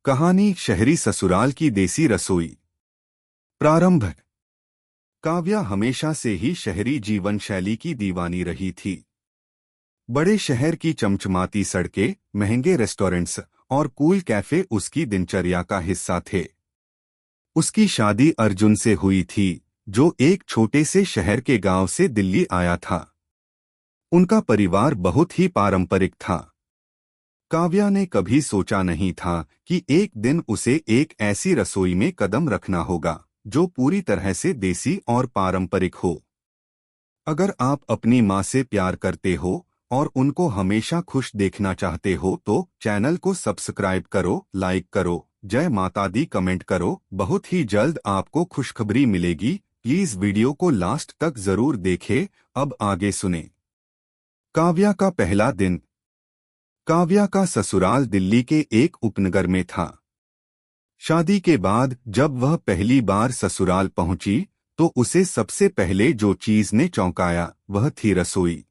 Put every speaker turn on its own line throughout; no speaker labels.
कहानी शहरी ससुराल की देसी रसोई। प्रारंभ। काव्या हमेशा से ही शहरी जीवन शैली की दीवानी रही थी। बड़े शहर की चमचमाती सड़कें, महंगे रेस्टोरेंट्स और कूल कैफे उसकी दिनचर्या का हिस्सा थे। उसकी शादी अर्जुन से हुई थी, जो एक छोटे से शहर के गांव से दिल्ली आया था। उनका परिवार बहुत ही पारंपरिक था। काव्या ने कभी सोचा नहीं था कि एक दिन उसे एक ऐसी रसोई में कदम रखना होगा जो पूरी तरह से देसी और पारंपरिक हो। अगर आप अपनी माँ से प्यार करते हो और उनको हमेशा खुश देखना चाहते हो तो चैनल को सब्सक्राइब करो, लाइक करो, जय माता दी कमेंट करो। बहुत ही जल्द आपको खुशखबरी मिलेगी। प्लीज वीडियो को लास्ट तक जरूर देखें। अब आगे सुने। काव्या का पहला दिन। काव्या का ससुराल दिल्ली के एक उपनगर में था। शादी के बाद जब वह पहली बार ससुराल पहुंची तो उसे सबसे पहले जो चीज ने चौंकाया वह थी रसोई।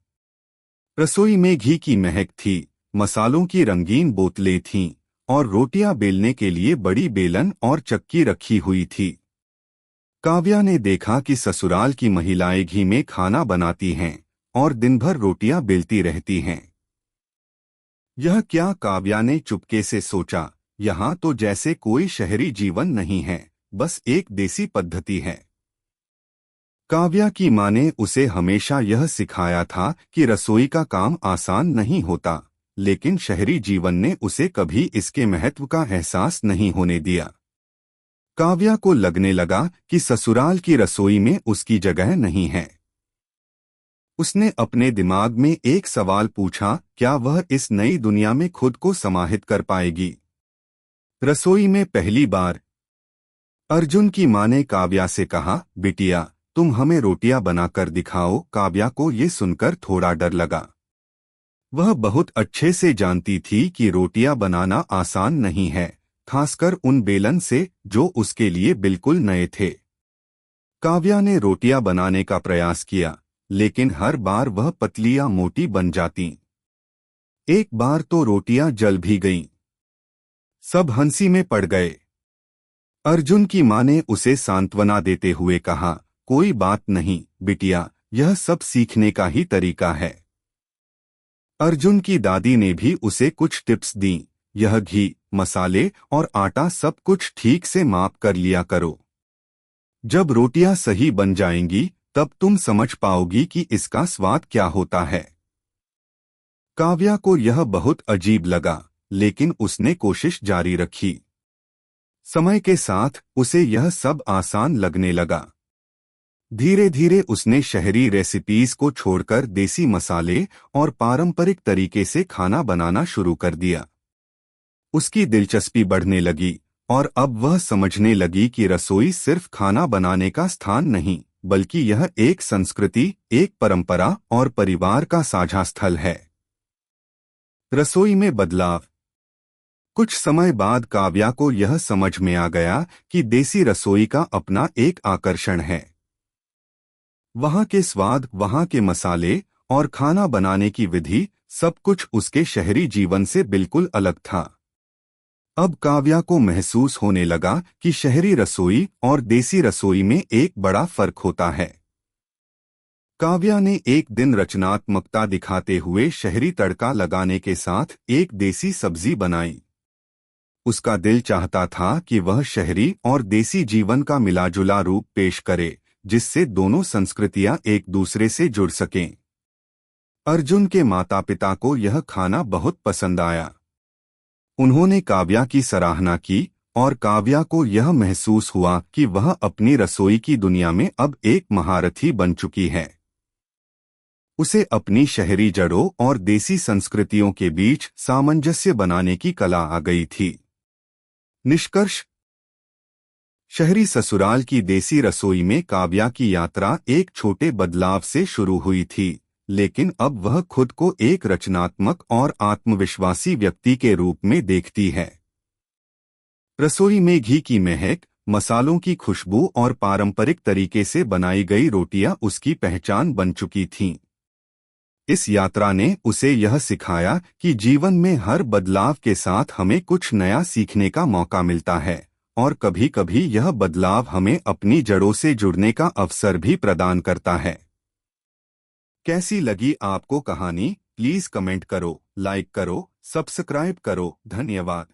रसोई में घी की महक थी, मसालों की रंगीन बोतलें थीं और रोटियां बेलने के लिए बड़ी बेलन और चक्की रखी हुई थी। काव्या ने देखा कि ससुराल की महिलाएं घी में खाना बनाती हैं और दिन भर रोटियां बेलती रहती हैं। यह क्या, काव्या ने चुपके से सोचा। यहाँ तो जैसे कोई शहरी जीवन नहीं है, बस एक देसी पद्धति है। काव्या की माँ ने उसे हमेशा यह सिखाया था कि रसोई का काम आसान नहीं होता, लेकिन शहरी जीवन ने उसे कभी इसके महत्व का एहसास नहीं होने दिया। काव्या को लगने लगा कि ससुराल की रसोई में उसकी जगह नहीं है। उसने अपने दिमाग में एक सवाल पूछा, क्या वह इस नई दुनिया में खुद को समाहित कर पाएगी। रसोई में पहली बार अर्जुन की मां ने काव्या से कहा, बिटिया तुम हमें रोटियां बनाकर दिखाओ। काव्या को ये सुनकर थोड़ा डर लगा। वह बहुत अच्छे से जानती थी कि रोटियां बनाना आसान नहीं है, खासकर उन बेलन से जो उसके लिए बिल्कुल नए थे। काव्या ने रोटियां बनाने का प्रयास किया, लेकिन हर बार वह पतली या मोटी बन जाती। एक बार तो रोटियां जल भी गईं। सब हंसी में पड़ गए। अर्जुन की मां ने उसे सांत्वना देते हुए कहा, कोई बात नहीं बिटिया, यह सब सीखने का ही तरीका है। अर्जुन की दादी ने भी उसे कुछ टिप्स दीं। यह घी, मसाले और आटा सब कुछ ठीक से माप कर लिया करो। जब रोटियां सही बन जाएंगी तब तुम समझ पाओगी कि इसका स्वाद क्या होता है। काव्या को यह बहुत अजीब लगा, लेकिन उसने कोशिश जारी रखी। समय के साथ उसे यह सब आसान लगने लगा। धीरे धीरे उसने शहरी रेसिपीज को छोड़कर देसी मसाले और पारंपरिक तरीके से खाना बनाना शुरू कर दिया। उसकी दिलचस्पी बढ़ने लगी और अब वह समझने लगी कि रसोई सिर्फ खाना बनाने का स्थान नहीं, बल्कि यह एक संस्कृति, एक परंपरा और परिवार का साझा स्थल है। रसोई में बदलाव। कुछ समय बाद काव्या को यह समझ में आ गया कि देसी रसोई का अपना एक आकर्षण है। वहाँ के स्वाद, वहाँ के मसाले और खाना बनाने की विधि, सब कुछ उसके शहरी जीवन से बिल्कुल अलग था। अब काव्या को महसूस होने लगा कि शहरी रसोई और देसी रसोई में एक बड़ा फर्क होता है। काव्या ने एक दिन रचनात्मकता दिखाते हुए शहरी तड़का लगाने के साथ एक देसी सब्जी बनाई। उसका दिल चाहता था कि वह शहरी और देसी जीवन का मिलाजुला रूप पेश करे, जिससे दोनों संस्कृतियां एक दूसरे से जुड़ सकें। अर्जुन के माता पिता को यह खाना बहुत पसंद आया। उन्होंने काव्या की सराहना की और काव्या को यह महसूस हुआ कि वह अपनी रसोई की दुनिया में अब एक महारथी बन चुकी है। उसे अपनी शहरी जड़ों और देसी संस्कृतियों के बीच सामंजस्य बनाने की कला आ गई थी। निष्कर्ष। शहरी ससुराल की देसी रसोई में काव्या की यात्रा एक छोटे बदलाव से शुरू हुई थी, लेकिन अब वह खुद को एक रचनात्मक और आत्मविश्वासी व्यक्ति के रूप में देखती है। रसोई में घी की महक, मसालों की खुशबू और पारंपरिक तरीके से बनाई गई रोटियां उसकी पहचान बन चुकी थीं। इस यात्रा ने उसे यह सिखाया कि जीवन में हर बदलाव के साथ हमें कुछ नया सीखने का मौका मिलता है और कभी-कभी यह बदलाव हमें अपनी जड़ों से जुड़ने का अवसर भी प्रदान करता है। कैसी लगी आपको कहानी? प्लीज कमेंट करो, लाइक करो, सब्सक्राइब करो। धन्यवाद।